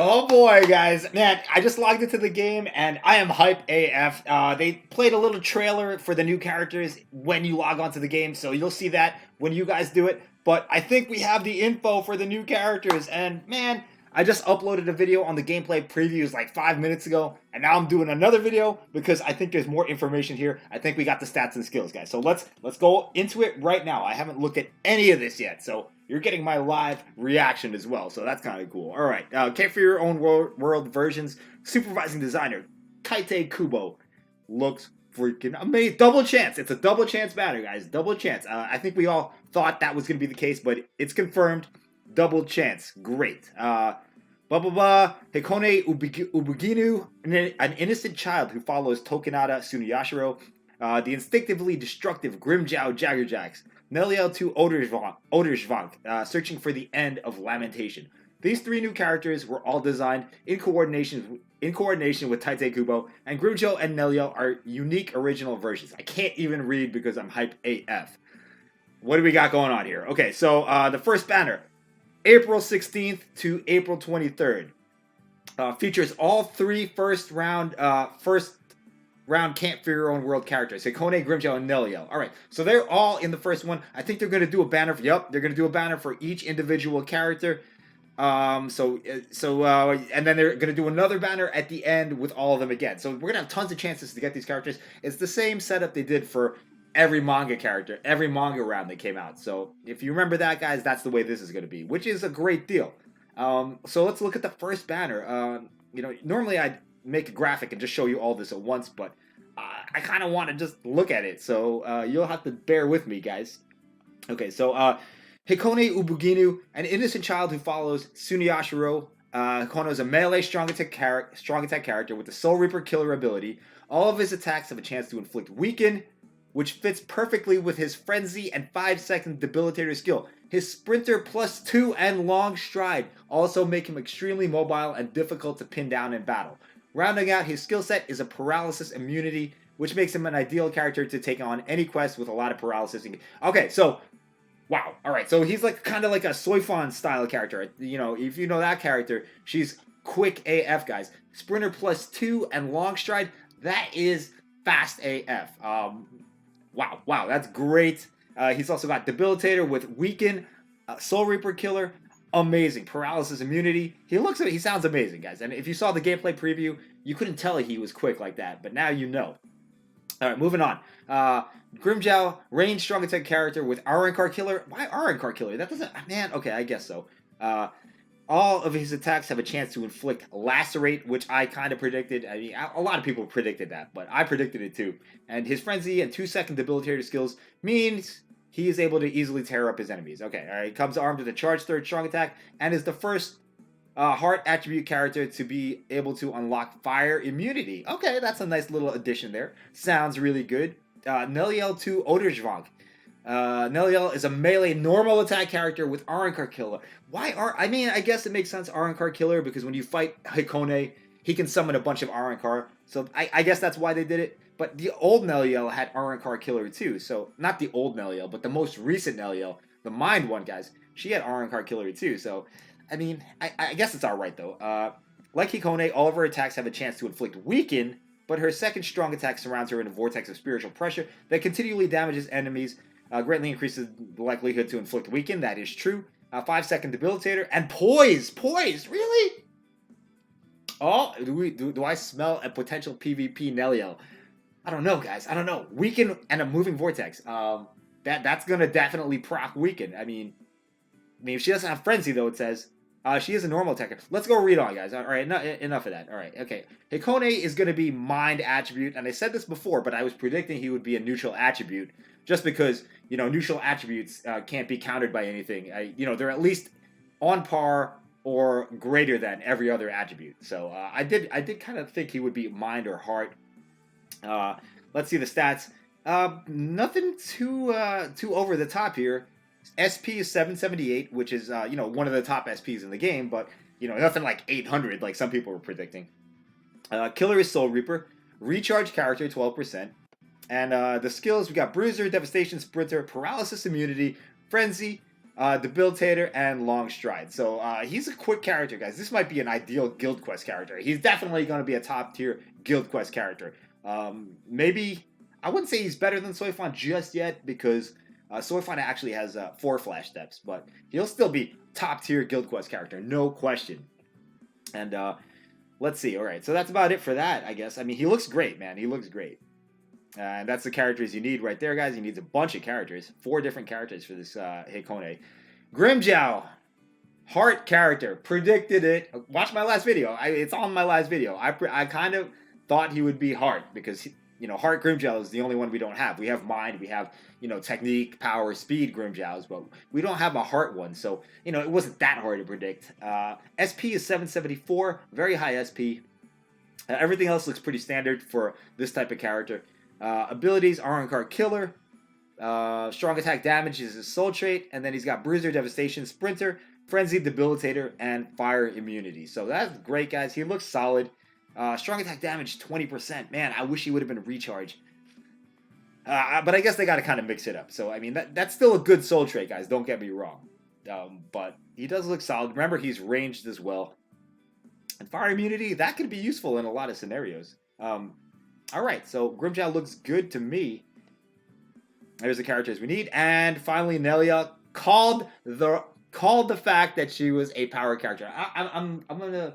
Oh boy, guys. Man, I just logged into the game and I am hype AF. They played a little trailer for the new characters when you log onto the game, so you'll see that when you guys do it. But I think we have the info for the new characters, and man, I just uploaded a video on the gameplay previews like 5 minutes ago, and now I'm doing another video because I think there's more information here. I think we got the stats and skills, guys. So let's go into it right now. I haven't looked at any of this yet, so you're getting my live reaction as well, so that's kind of cool. All right, Care for Your Own World versions. Supervising designer Kaite Kubo looks freaking amazing. Double chance. It's a double chance banner, guys. Double chance. I think we all thought that was going to be the case, but it's confirmed. Double chance. Great. Blah blah blah. Hikone Ubuginu, an innocent child who follows Tokinada Suniyashiro, the instinctively destructive Grimmjow Jaggerjacks. Neliel to Odersvank, searching for the end of lamentation. These three new characters were all designed in coordination with Taite Kubo, and Grimmjow and Nelliel are unique original versions. I can't even read because I'm hyped AF. What do we got going on here? Okay, so the first banner, April 16th to April 23rd, features all three first round Camp for Your Own World characters. Hikone, Grimmjow, and Nelliel. Alright, so they're all in the first one. I think they're going to do a banner for, they're going to do a banner for each individual character. And then they're going to do another banner at the end with all of them again. So we're going to have tons of chances to get these characters. It's the same setup they did for every manga character, every manga round that came out. So if you remember that, guys, that's the way this is going to be, which is a great deal. So let's look at the first banner. Normally I'd make a graphic and just show you all this at once, but I kind of want to just look at it, so you'll have to bear with me, guys. Okay, so Hikone Ubuginu, an innocent child who follows Suniyashiro. Hikone is a melee strong attack character with the Soul Reaper killer ability. All of his attacks have a chance to inflict weaken, which fits perfectly with his frenzy and 5-second debilitator skill. His sprinter +2 and long stride also make him extremely mobile and difficult to pin down in battle. Rounding out his skill set is a paralysis immunity, which makes him an ideal character to take on any quest with a lot of paralysis. Okay, so wow. All right, so he's like kind of like a Soifon style character. You know, if you know that character, she's quick AF, guys. Sprinter +2 and long stride. That is fast AF. Wow, that's great. He's also got debilitator with weaken, Soul Reaper killer. Amazing. Paralysis immunity. He sounds amazing, guys. And if you saw the gameplay preview, you couldn't tell he was quick like that, but now you know. Alright, moving on. Grimmjow, range strong attack character with Arankar killer. Why Arankar killer? That doesn't... Man, okay, I guess so. All of his attacks have a chance to inflict lacerate, which I kind of predicted. I mean, a lot of people predicted that, but I predicted it too. And his frenzy and 2-second debilitator skills means he is able to easily tear up his enemies. Okay, all right. Comes armed with a charge 3rd strong attack and is the first heart attribute character to be able to unlock fire immunity. Okay, that's a nice little addition there. Sounds really good. Neliel to Odersvank. Neliel is a melee normal attack character with Arankar killer. I mean, I guess it makes sense Arankar killer because when you fight Hikone, he can summon a bunch of Arankar. So I guess that's why they did it. But the old Neliel had Arankar killer too. So not the old Neliel, but the most recent Neliel, the Mind one, guys. She had Arankar killer too. So, I mean, I guess it's alright though. Like Hikone, all of her attacks have a chance to inflict weaken, but her second strong attack surrounds her in a vortex of spiritual pressure that continually damages enemies, greatly increases the likelihood to inflict weaken. That is true. 5-second debilitator and poise. Poise, really? Oh, do I smell a potential PvP Nelliel? I don't know, guys. I don't know. Weaken and a moving vortex. That's gonna definitely proc weaken. I mean, if she doesn't have frenzy though, it says. She is a normal attacker. Let's go read on, guys. All right, enough of that. All right, okay. Hikone is going to be mind attribute, and I said this before, but I was predicting he would be a neutral attribute, just because neutral attributes can't be countered by anything. They're at least on par or greater than every other attribute. So I did kind of think he would be mind or heart. Let's see the stats. Nothing too over the top here. SP is 778, which is one of the top SPs in the game, but nothing like 800 like some people were predicting. Killer is Soul Reaper, recharge character 12%, and the skills we got Bruiser, Devastation, Sprinter, Paralysis Immunity, Frenzy, Debilitator, and Long Stride. So he's a quick character, guys. This might be an ideal Guild Quest character. He's definitely going to be a top tier Guild Quest character. Maybe I wouldn't say he's better than Soifon just yet because Soifon actually has 4 flash steps, but he'll still be top tier Guild Quest character, no question. And let's see. All right, so that's about it for that, I guess. I mean, he looks great, man. He looks great. And that's the characters you need right there, guys. You need a bunch of characters. 4 different characters for this Hikone. Grimmjow. Heart character. Predicted it. Watch my last video. It's on my last video. I kind of thought he would be Heart because, Heart Grimmjow is the only one we don't have. We have Mind. We have, Technique, Power, Speed Grimmjows, but we don't have a Heart one. So, it wasn't that hard to predict. SP is 774. Very high SP. Everything else looks pretty standard for this type of character. Abilities, Aronkar Killer, strong attack damage is his soul trait, and then he's got Bruiser, Devastation, Sprinter, Frenzy, Debilitator, and Fire Immunity. So that's great, guys. He looks solid. Strong attack damage, 20%. Man, I wish he would have been Recharge. But I guess they got to kind of mix it up. So, I mean, that's still a good soul trait, guys. Don't get me wrong. But he does look solid. Remember, he's ranged as well. And Fire Immunity, that could be useful in a lot of scenarios. All right, so Grimmjow looks good to me. There's the characters we need, and finally Nelliel called the fact that she was a power character. I'm gonna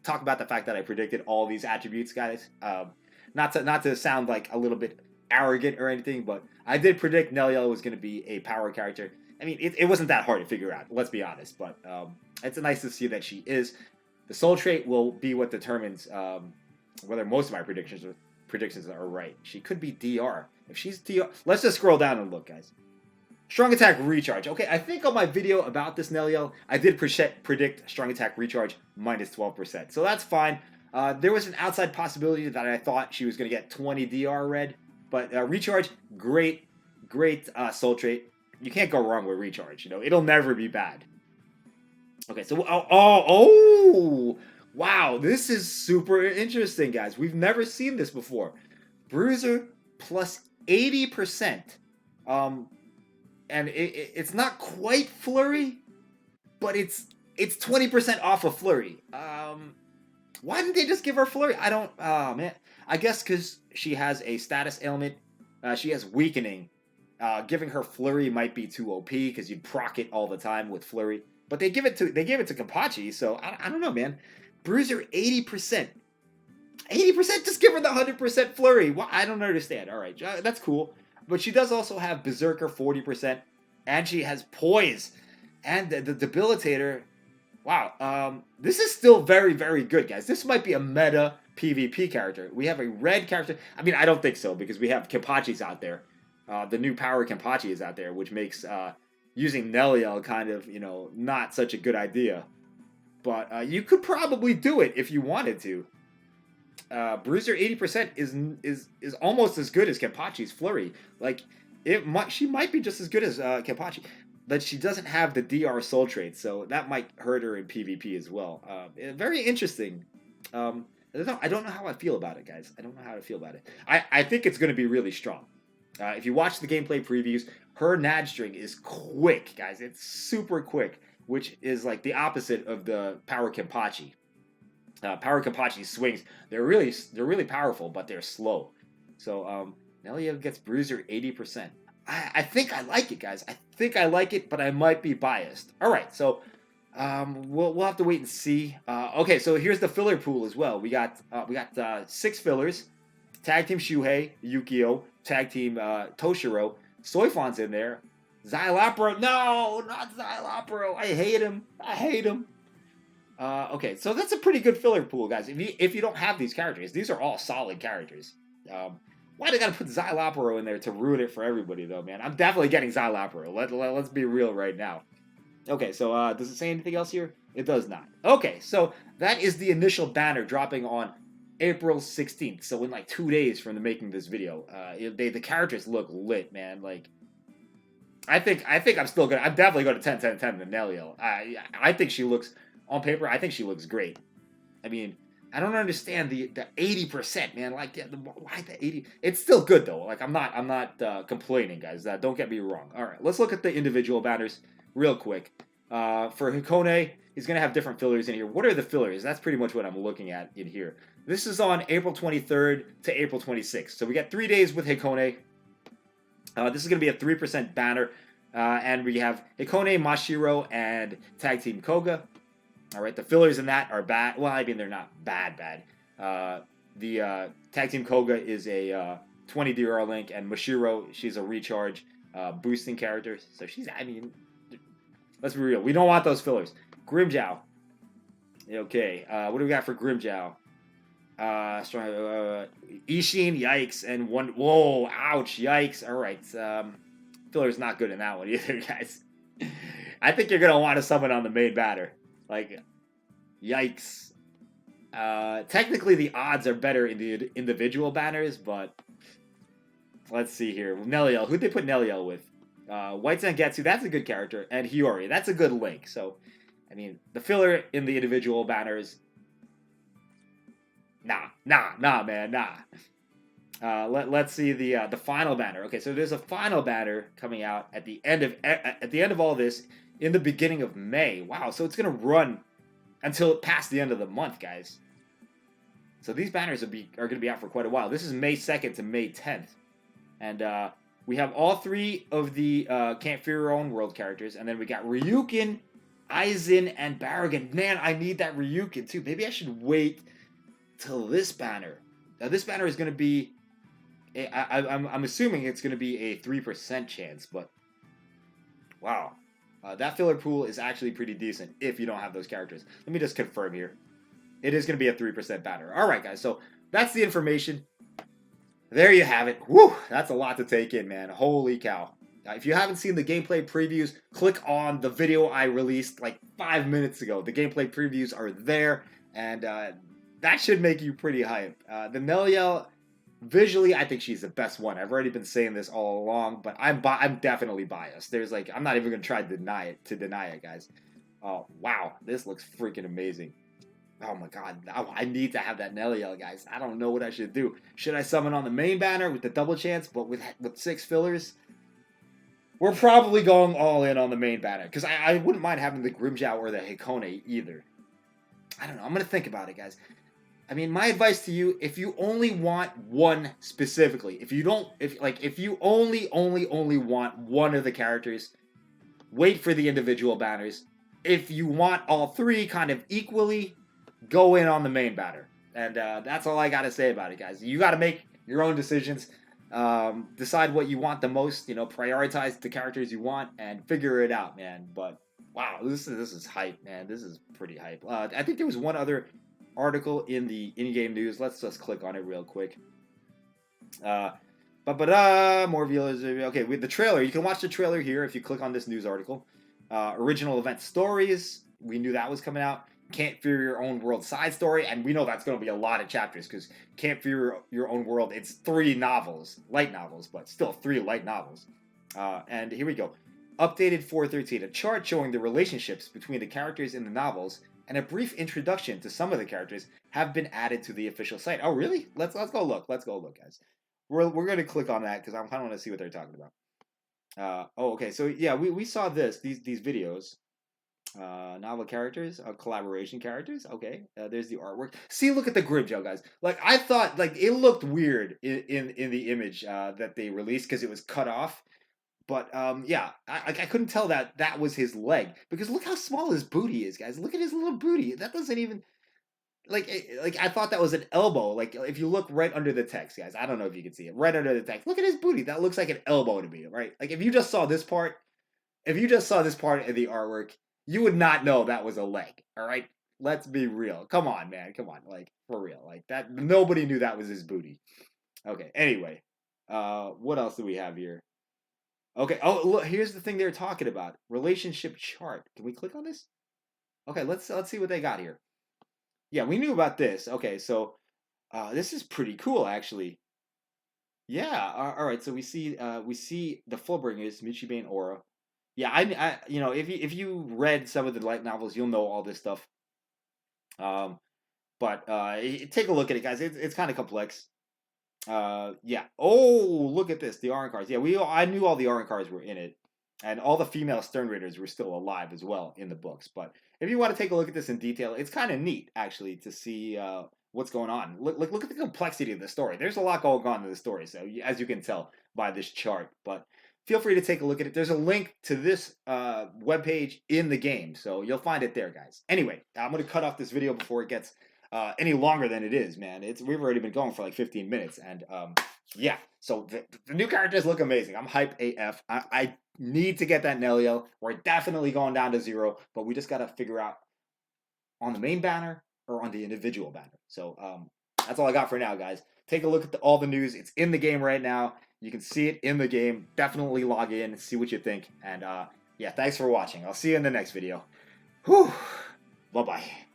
talk about the fact that I predicted all these attributes, guys. Not to sound like a little bit arrogant or anything, but I did predict Nelliel was gonna be a power character. I mean, it wasn't that hard to figure out. Let's be honest, but it's nice to see that she is. The soul trait will be what determines whether most of my predictions are right. She could be DR. If she's DR, let's just scroll down and look, guys. Strong attack recharge. Okay, I think on my video about this Neliel, I did predict strong attack recharge minus 12%. So that's fine. There was an outside possibility that I thought she was going to get 20 DR red, but recharge, great soul trait. You can't go wrong with recharge. It'll never be bad. Okay, so wow, this is super interesting, guys. We've never seen this before. Bruiser plus 80%. And it's not quite Flurry, but it's 20% off of Flurry. Why didn't they just give her Flurry? Oh man. I guess because she has a status ailment. She has weakening. Giving her Flurry might be too OP because you'd proc it all the time with Flurry. But they gave it to Kenpachi, so I don't know, man. Bruiser 80%. 80%? Just give her the 100% Flurry. Well, I don't understand. All right, that's cool. But she does also have Berserker 40%, and she has Poise, and the Debilitator. Wow, this is still very, very good, guys. This might be a meta PvP character. We have a red character. I mean, I don't think so, because we have Kenpachis out there. The new power Kenpachi is out there, which makes using Nelliel kind of, not such a good idea. But you could probably do it if you wanted to. Bruiser 80% is almost as good as Kenpachi's Flurry. Like, she might be just as good as Kenpachi, but she doesn't have the DR soul trait, so that might hurt her in PvP as well. Very interesting. I don't know how I feel about it, guys. I don't know how I feel about it. I think it's going to be really strong. If you watch the gameplay previews, her Nad string is quick, guys. It's super quick, which is like the opposite of the Power Kenpachi. Power Kenpachi swings, they're really powerful, but they're slow. So Neliel gets Bruiser 80%. I think I like it, guys. I think I like it, but I might be biased. All right, so we'll have to wait and see. Okay, so here's the filler pool as well. We got 6 fillers. Tag Team Shuhei, Yukio, Tag Team Toshiro, Soifon's in there. Xylapro, no, not Xylapro. I hate him. Okay, so that's a pretty good filler pool, guys. If you don't have these characters, these are all solid characters. Why they gotta put Xylapro in there to ruin it for everybody, though, man? I'm definitely getting Xylapro. Let's be real right now. Okay, so does it say anything else here? It does not. Okay, so that is the initial banner dropping on April 16th. So in like 2 days from the making this video, the characters look lit, man. Like, I think I'm definitely going to 10-10-10 to Nelliel. I think she looks, on paper, I think she looks great. I mean, I don't understand the 80%, man. Like, why the 80? It's still good though. Like, I'm not complaining, guys. Don't get me wrong. All right, let's look at the individual banners. real quick. For Hikone, he's gonna have different fillers in here. What are the fillers? That's pretty much what I'm looking at in here. This is on April 23rd to April 26th. So we got 3 days with Hikone. This is gonna be a 3% banner. And we have Hikone, Mashiro, and Tag Team Koga. All right, the fillers in that are bad. Well, I mean, they're not bad. The Tag Team Koga is a 20 DR link, and Mashiro, she's a recharge boosting character. So she's, I mean, let's be real. We don't want those fillers. Grimmjow. Okay, what do we got for Grimmjow? Ishin, yikes, and one. Whoa, ouch, yikes. All right, filler's not good in that one either, guys. I think you're gonna want to summon on the main batter. Like, yikes. Technically, the odds are better in the individual banners, but let's see here. Neliel, who'd they put Neliel with? White Zangetsu, that's a good character, and Hiyori, that's a good link. So, I mean, the filler in the individual banners, nah, man, nah. Let's see the final banner. Okay, so there's a final banner coming out at the end of all this, in the beginning of May. Wow, so it's gonna run until past the end of the month, guys. So these banners are gonna be out for quite a while. This is May 2nd to May 10th, and we have all 3 of the Can't Fear Your Own World characters, and then we got Ryukin, Aizen, and Barragan. Man, I need that Ryukin too. Maybe I should wait till this banner. Now this banner is gonna be, I'm assuming it's gonna be a 3% chance, but wow. That filler pool is actually pretty decent if you don't have those characters. Let me just confirm here. It is going to be a 3% banner. All right, guys. So that's the information. There you have it. Woo! That's a lot to take in, man. Holy cow. If you haven't seen the gameplay previews, click on the video I released like 5 minutes ago. The gameplay previews are there, and that should make you pretty hype. The Nelliel, visually, I think she's the best one. I've already been saying this all along, but I'm definitely biased. There's like, I'm not even gonna try to deny it, guys. Oh wow, this looks freaking amazing. Oh my god, I need to have that Nelliel, guys. I don't know what I should do. Should I summon on the main banner with the double chance, but with 6 fillers? We're probably going all in on the main banner, because I wouldn't mind having the Grimmjow or the Hikone either. I don't know. I'm gonna think about it, guys. I mean, my advice to you, if you only want one specifically, if you only want one of the characters, wait for the individual banners. If you want all 3 kind of equally, go in on the main banner. And that's all I got to say about it, guys. You got to make your own decisions. Decide what you want the most, prioritize the characters you want and figure it out, man. But wow, this is hype, man. This is pretty hype. I think there was one other article in the in-game news. Let's just click on it real quick. More viewers. Okay, with the trailer, you can watch the trailer here if you click on this news article. Original event stories, we knew that was coming out. Can't Fear Your Own World side story, and we know that's going to be a lot of chapters, because Can't Fear Your Own World, it's 3 novels, light novels, but still 3 light novels. And here we go. Updated 413, a chart showing the relationships between the characters in the novels, and a brief introduction to some of the characters have been added to the official site. Oh, really? Let's go look. Let's go look, guys. We're going to click on that because I kind of want to see what they're talking about. Okay. So yeah, we saw these videos. Novel characters, collaboration characters. Okay. There's the artwork. See, look at the Grimmjow, guys. Like, I thought, like, it looked weird in the image that they released because it was cut off. But yeah, I couldn't tell that was his leg, because look how small his booty is, guys. Look at his little booty. That doesn't even like I thought that was an elbow. Like, if you look right under the text, guys, I don't know if you can see it right under the text. Look at his booty. That looks like an elbow to me, right? Like, if you just saw this part in the artwork, you would not know that was a leg. All right, let's be real. Come on, man. Come on, like, for real. Like, that, nobody knew that was his booty. Okay. Anyway, what else do we have here? Okay. Oh, look. Here's the thing they're talking about. Relationship chart. Can we click on this? Okay. Let's see what they got here. Yeah, we knew about this. Okay, so this is pretty cool, actually. Yeah. All right. So we see the Fullbringers, Michibe and Aura. Yeah, if you read some of the light novels, you'll know all this stuff. But take a look at it, guys. It's kind of complex. Yeah. Oh, look at this. The Aura cards. Yeah, I knew all the Aura cards were in it. And all the female Stern Raiders were still alive as well in the books. But if you want to take a look at this in detail, it's kind of neat actually to see what's going on. Look at the complexity of the story. There's a lot going on in the story, so as you can tell by this chart. But feel free to take a look at it. There's a link to this webpage in the game, so you'll find it there, guys. Anyway, I'm going to cut off this video before it gets any longer than it is, man. We've already been going for like 15 minutes, and yeah. So the new characters look amazing. I'm hype AF. I need to get that Nelliel. We're definitely going down to 0, but we just got to figure out on the main banner or on the individual banner. So that's all I got for now, guys. Take a look at all the news. It's in the game right now. You can see it in the game. Definitely log in, see what you think. And yeah, thanks for watching. I'll see you in the next video. Whew. Bye-bye.